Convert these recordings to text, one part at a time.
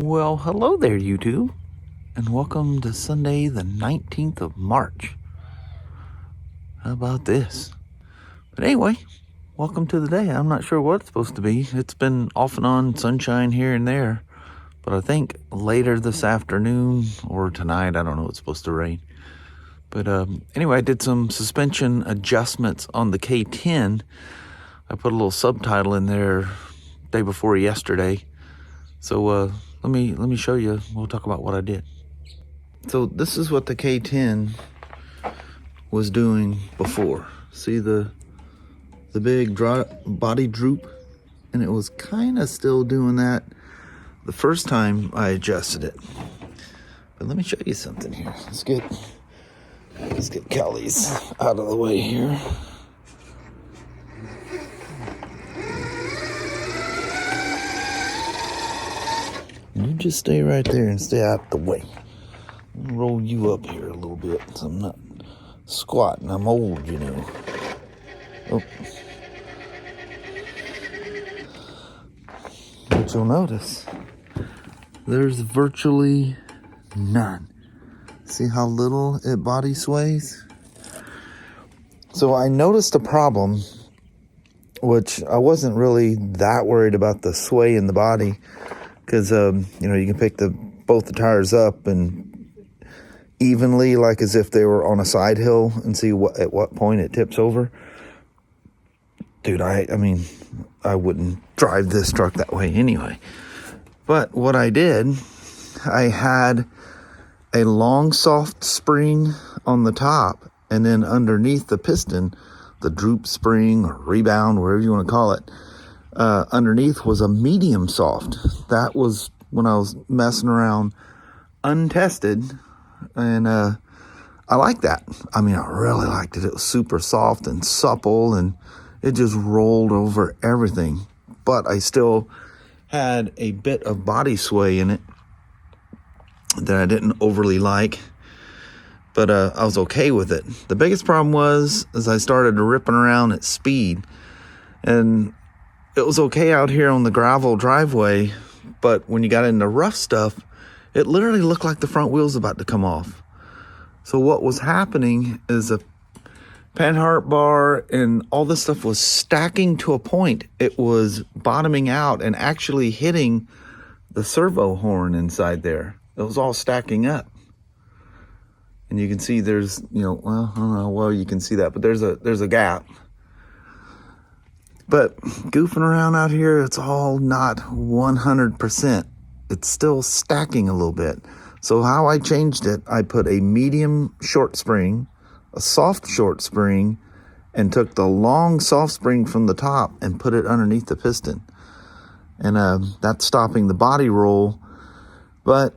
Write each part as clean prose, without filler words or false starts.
Well, hello there, YouTube, and welcome to Sunday, the 19th of March. How about this? But anyway, welcome to the day. I'm not sure what it's supposed to be. It's been off and on, sunshine here and there, but I think later this afternoon or tonight, I don't know, it's supposed to rain. But anyway, I did some suspension adjustments on the K10. I put a little subtitle in there day before yesterday. So let me show you. We'll talk about what I did. So this is what the K10 was doing before. See the big body droop? And it was kind of still doing that the first time I adjusted it. But let me show you something here. Let's get Kelly's out of the way here. You just stay right there and stay out the way. I'll roll you up here a little bit so I'm not squatting. I'm old, you know. Oh. But you'll notice there's virtually none. See how little it body sways? So I noticed a problem, which I wasn't really that worried about the sway in the body, because you can pick both the tires up and evenly, like as if they were on a side hill, and see at what point it tips over. Dude, I mean, I wouldn't drive this truck that way anyway. But what I did, I had a long soft spring on the top, and then underneath the piston, the droop spring or rebound, whatever you want to call it, underneath was a medium soft. That was when I was messing around untested, and I like that. I mean, I really liked it. It was super soft and supple, and it just rolled over everything. But I still had a bit of body sway in it that I didn't overly like, but I was okay with it. The biggest problem was as I started ripping around at speed, and it was okay out here on the gravel driveway, but when you got into rough stuff, it literally looked like the front wheel's about to come off. So what was happening is a panhard bar and all this stuff was stacking to a point. It was bottoming out and actually hitting the servo horn inside there. It was all stacking up. And you can see there's, well, I don't know how well you can see that, but there's a gap. But goofing around out here, it's all not 100%. It's still stacking a little bit. So how I changed it, I put a medium short spring, a soft short spring, and took the long soft spring from the top and put it underneath the piston. And that's stopping the body roll. But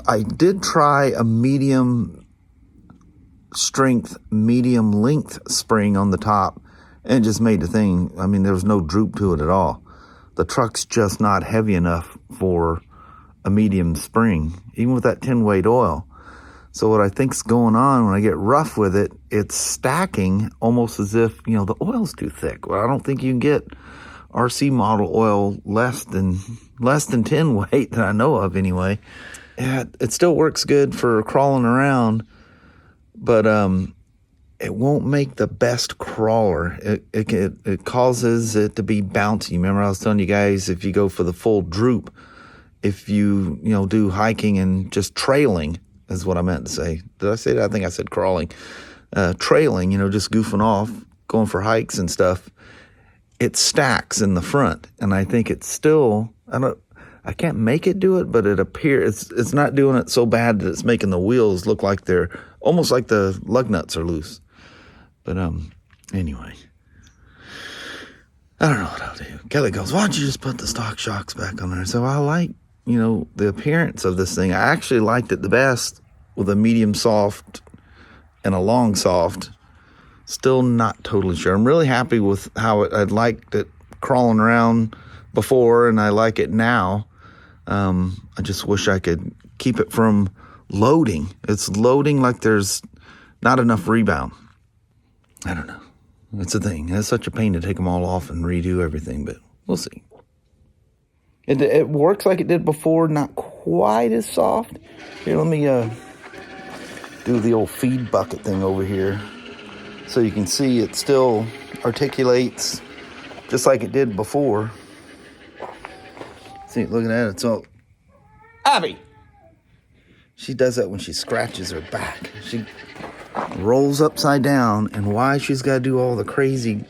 I did try a medium strength, medium length spring on the top, and it just made the thing. I mean, there was no droop to it at all. The truck's just not heavy enough for a medium spring, even with that 10 weight oil. So what I think's going on when I get rough with it, it's stacking almost as if, the oil's too thick. Well, I don't think you can get RC model oil less than 10 weight that I know of anyway. Yeah, it still works good for crawling around, but it won't make the best crawler. It causes it to be bouncy. Remember I was telling you guys, if you go for the full droop, if you do hiking and just trailing is what I meant to say. Did I say that? I think I said crawling. Trailing, just goofing off, going for hikes and stuff. It stacks in the front, and I think it's still, I can't make it do it, but it appears it's not doing it so bad that it's making the wheels look like they're almost like the lug nuts are loose. But anyway, I don't know what I'll do. Kelly goes, why don't you just put the stock shocks back on there? So I like, the appearance of this thing. I actually liked it the best with a medium soft and a long soft. Still not totally sure. I'm really happy with how I'd liked it crawling around before, and I like it now. I just wish I could keep it from loading. It's loading like there's not enough rebound. I don't know. It's a thing. It's such a pain to take them all off and redo everything, but we'll see. It works like it did before, not quite as soft. Here, let me do the old feed bucket thing over here. So you can see it still articulates just like it did before. See, looking at it, it's all... Abby! She does that when she scratches her back. She rolls upside down, and why she's got to do all the crazy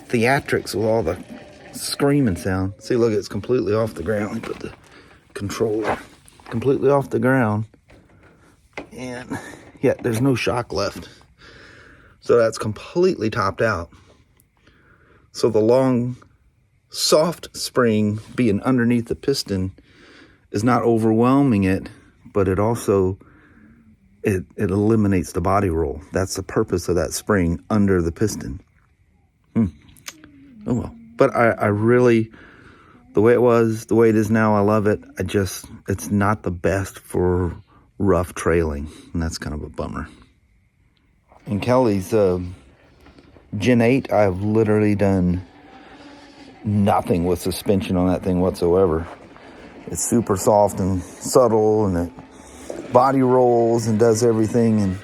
theatrics with all the screaming sound. See, look, it's completely off the ground. Let me put the controller completely off the ground. And, yeah, there's no shock left. So that's completely topped out. So the long, soft spring being underneath the piston is not overwhelming it, but it also, it eliminates the body roll. That's the purpose of that spring under the piston. Oh well. But I really, the way it was, the way it is now, I love it. It's not the best for rough trailing, and that's kind of a bummer. In Kelly's Gen 8, I've literally done nothing with suspension on that thing whatsoever. It's super soft and subtle, and it body rolls and does everything.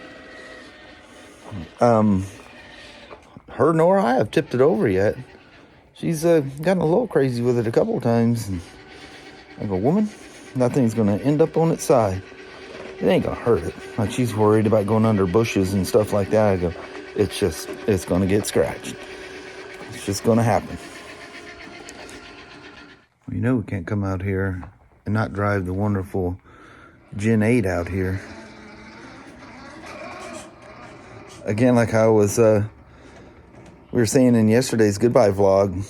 And her nor I have tipped it over yet. She's gotten a little crazy with it a couple of times. And I go, woman, that thing's going to end up on its side. It ain't going to hurt it. Like, she's worried about going under bushes and stuff like that. I go, it's going to get scratched. It's just going to happen. Well, you know we can't come out here and not drive the wonderful Gen 8 out here. Again, like I was, we were saying in yesterday's goodbye vlog,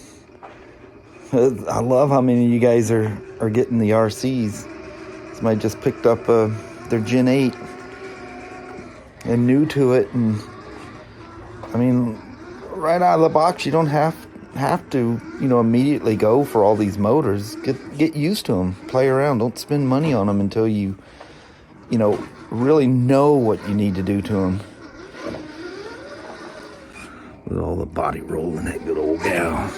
I love how many of you guys are getting the RCs. Somebody just picked up their Gen 8 and new to it, and I mean, right out of the box, you don't have to, you know, immediately go for all these motors. Get used to them, play around, don't spend money on them until you know, really know what you need to do to them. With all the body roll in that good old gal.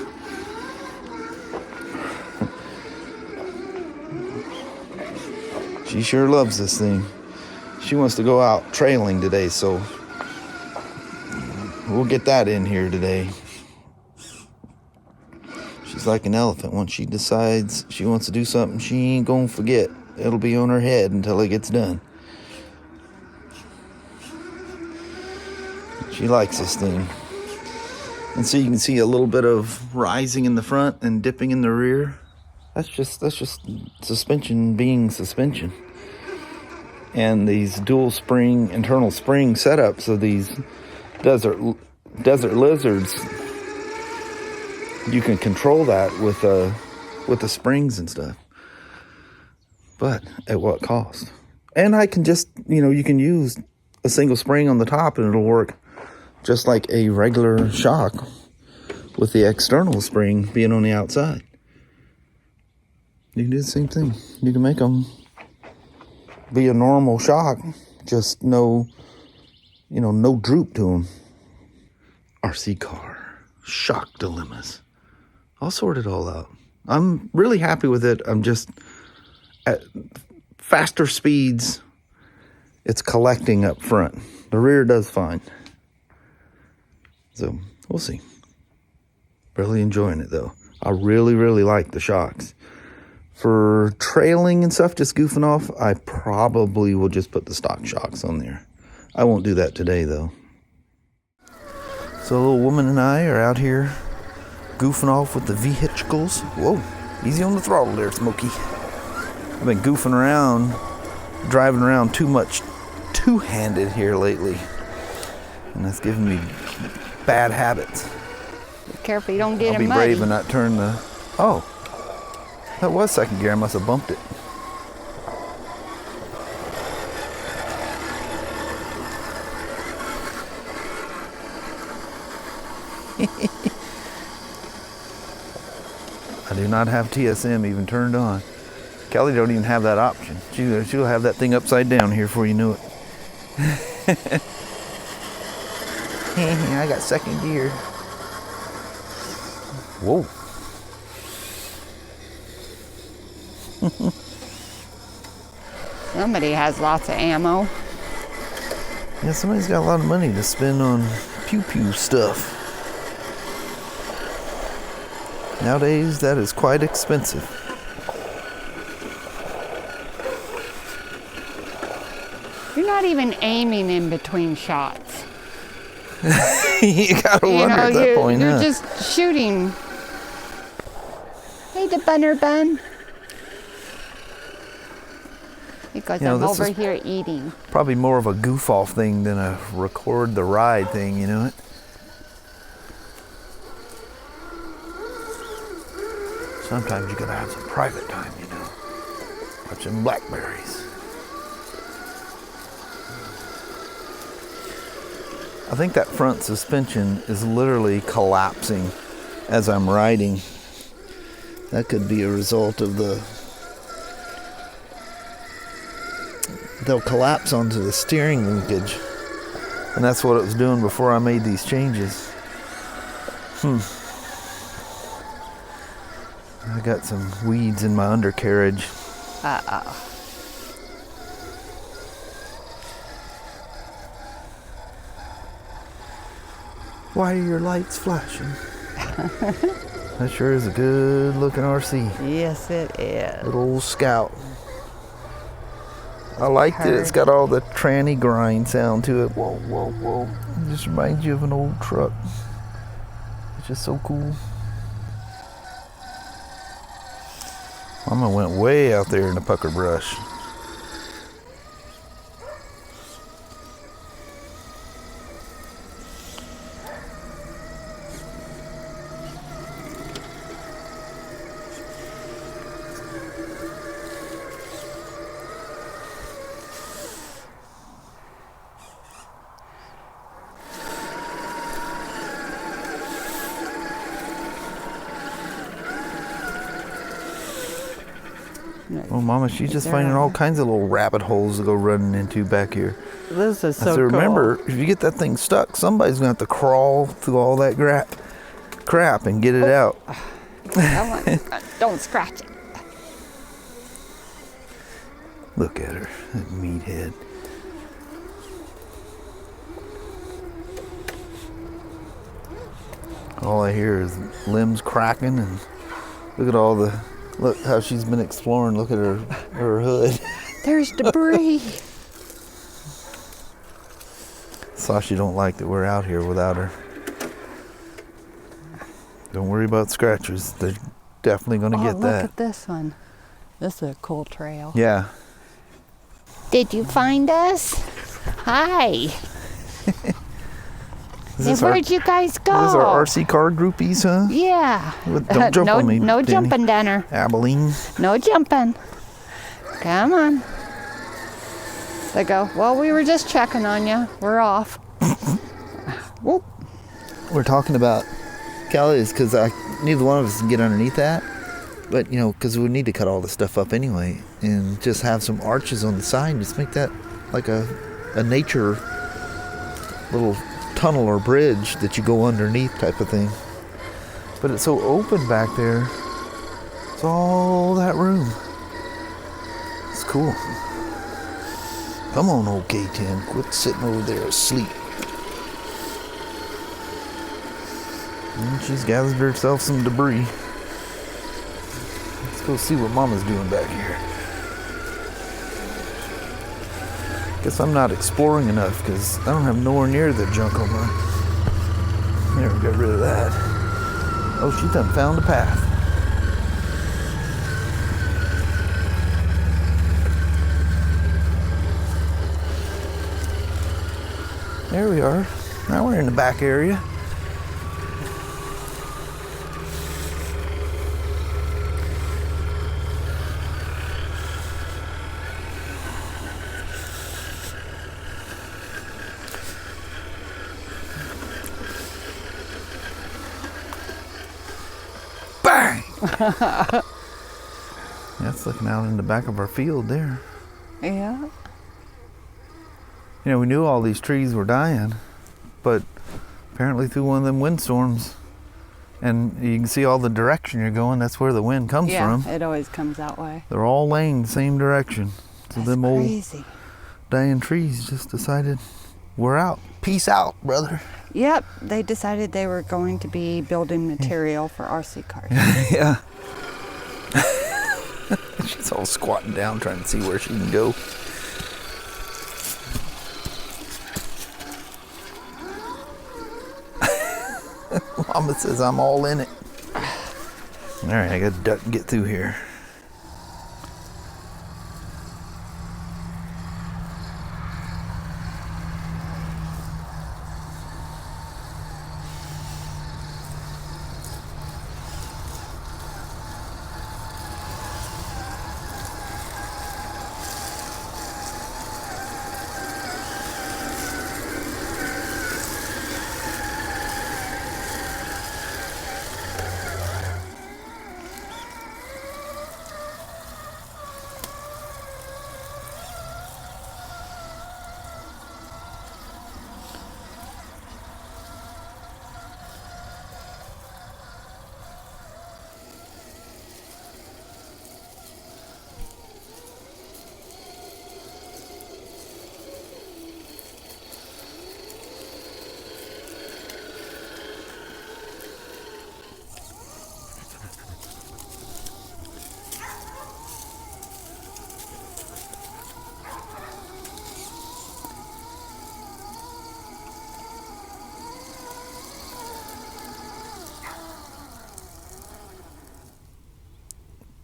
She sure loves this thing. She wants to go out trailing today, so we'll get that in here today. She's like an elephant. Once she decides she wants to do something, she ain't gonna forget. It'll be on her head until it gets done. She likes this thing. And so you can see a little bit of rising in the front and dipping in the rear. That's just suspension being suspension. And these dual spring, internal spring setups of these desert lizards, you can control that with the springs and stuff. But at what cost? And I can just, you know, you can use a single spring on the top and it'll work just like a regular shock with the external spring being on the outside. You can do the same thing. You can make them be a normal shock, just no droop to them. RC car, shock dilemmas. I'll sort it all out. I'm really happy with it. I'm just at faster speeds. It's collecting up front. The rear does fine. So we'll see. Really enjoying it though. I really, really like the shocks. For trailing and stuff, just goofing off, I probably will just put the stock shocks on there. I won't do that today though. So a little woman and I are out here goofing off with the vehicles. Whoa, easy on the throttle there, Smokey. I've been goofing around, driving around too much two-handed here lately. And that's giving me bad habits. Be careful you don't get I'll be muddy. brave and not turn the... Oh, that was second gear. I must have bumped it. I do not have TSM even turned on. Kelly don't even have that option. She'll have that thing upside down here before you know it. I got second gear. Whoa. Somebody has lots of ammo. Yeah, somebody's got a lot of money to spend on pew-pew stuff. Nowadays, that is quite expensive. You're not even aiming in between shots. You gotta wonder at that point, you're huh? just shooting. Hey, the bunner bun. Because I'm this over is here eating. Probably more of a goof-off thing than a record the ride thing, you know it? Sometimes you gotta have some private time, you know. Watching blackberries. I think that front suspension is literally collapsing as I'm riding. That could be a result of they'll collapse onto the steering linkage. And that's what it was doing before I made these changes. I got some weeds in my undercarriage. Uh-oh. Why are your lights flashing? That sure is a good looking RC. Yes, it is. Little old Scout. I liked it. It's got all the tranny grind sound to it. Whoa, whoa, whoa. It just reminds you of an old truck. It's just so cool. Mama went way out there in the pucker brush. Oh, Mama, she's just finding all kinds of little rabbit holes to go running into back here. This is so cool. Remember, if you get that thing stuck, somebody's going to have to crawl through all that crap and get it out. Don't scratch it. Look at her, that meathead. All I hear is limbs cracking, and look how she's been exploring. Look at her hood. There's debris. Sasha don't like that we're out here without her. Don't worry about scratches. They're definitely going to get that. Look at this one. This is a cool trail. Yeah. Did you find us? Hi. Where'd you guys go? These are RC car groupies, huh? Yeah. Don't jump on me, No Danny. jumping, Danner. Abilene. No jumping. Come on. They go, well, we were just checking on you. We're off. Whoop. We're talking about Kelly's because neither one of us can get underneath that. But, because we need to cut all the stuff up anyway and just have some arches on the side and just make that like a nature little tunnel or bridge that you go underneath type of thing. But it's so open back there. It's all that room. It's cool. Come on, old K10. Quit sitting over there asleep. And she's gathered herself some debris. Let's go see what Mama's doing back here. Guess I'm not exploring enough because I don't have nowhere near the junk on my... There, we got rid of that. Oh, she done found the path. There we are. Now we're in the back area. Bang! That's looking out in the back of our field there. Yeah. We knew all these trees were dying, but apparently through one of them windstorms, And you can see all the direction you're going. That's where the wind comes from. Yeah, it always comes that way. They're all laying the same direction. So That's them old crazy. dying trees just decided, we're out. Peace out, brother. Yep, they decided they were going to be building material for RC cars. Yeah. She's all squatting down trying to see where she can go. Mama says I'm all in it. All right, I got to duck and get through here.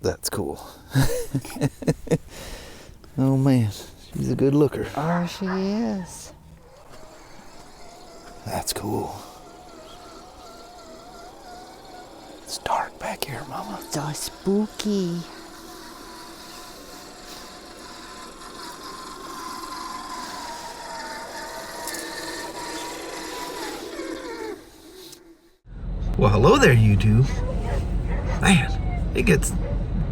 That's cool. Oh man, she's a good looker. Oh, she is. That's cool. It's dark back here, Mama. So spooky. Well, hello there, YouTube. Man, it gets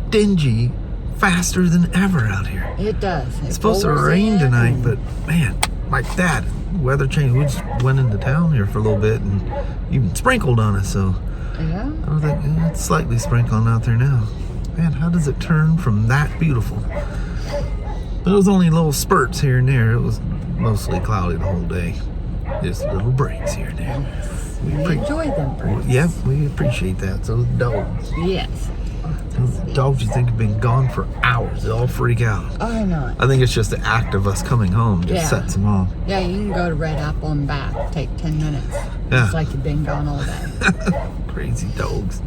dingy faster than ever out here. It does. It's supposed to rain tonight, but man, like that, weather change. We just went into town here for a little bit and even sprinkled on us, so Yeah. I was like, it's slightly sprinkling out there now. Man, how does it turn from that beautiful? But it was only little spurts here and there. It was mostly cloudy the whole day. Just little breaks here and there. We enjoy them birds. Yeah, we appreciate that. So the dogs. Yes. Those dogs you think have been gone for hours. They all freak out. I know. I think it's just the act of us coming home just sets them off. Yeah, you can go to Red Apple and back. Take 10 minutes. Yeah. It's like you've been gone all day. Crazy dogs.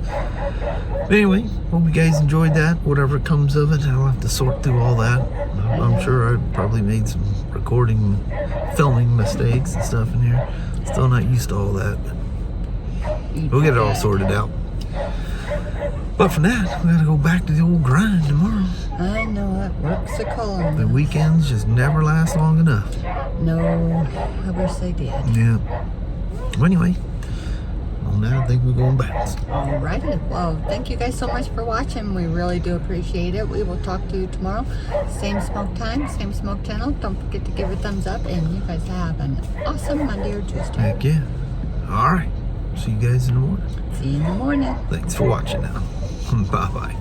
Anyway, hope you guys enjoyed that. Whatever comes of it, I'll have to sort through all that. I'm sure I probably made some recording, filming mistakes and stuff in here. Still not used to all that, but we'll get it all sorted out. But for that, we gotta go back to the old grind tomorrow. I know it. Work's a calling. The weekends just never last long enough. No, I wish they did. Yeah. Well, anyway, on that, I think we're going bounce. Alrighty. Well, thank you guys so much for watching. We really do appreciate it. We will talk to you tomorrow. Same smoke time, same smoke channel. Don't forget to give it a thumbs up. And you guys have an awesome Monday or Tuesday. Heck yeah. All right. See you guys in the morning. See you in the morning. Thanks for watching now. Bye-bye.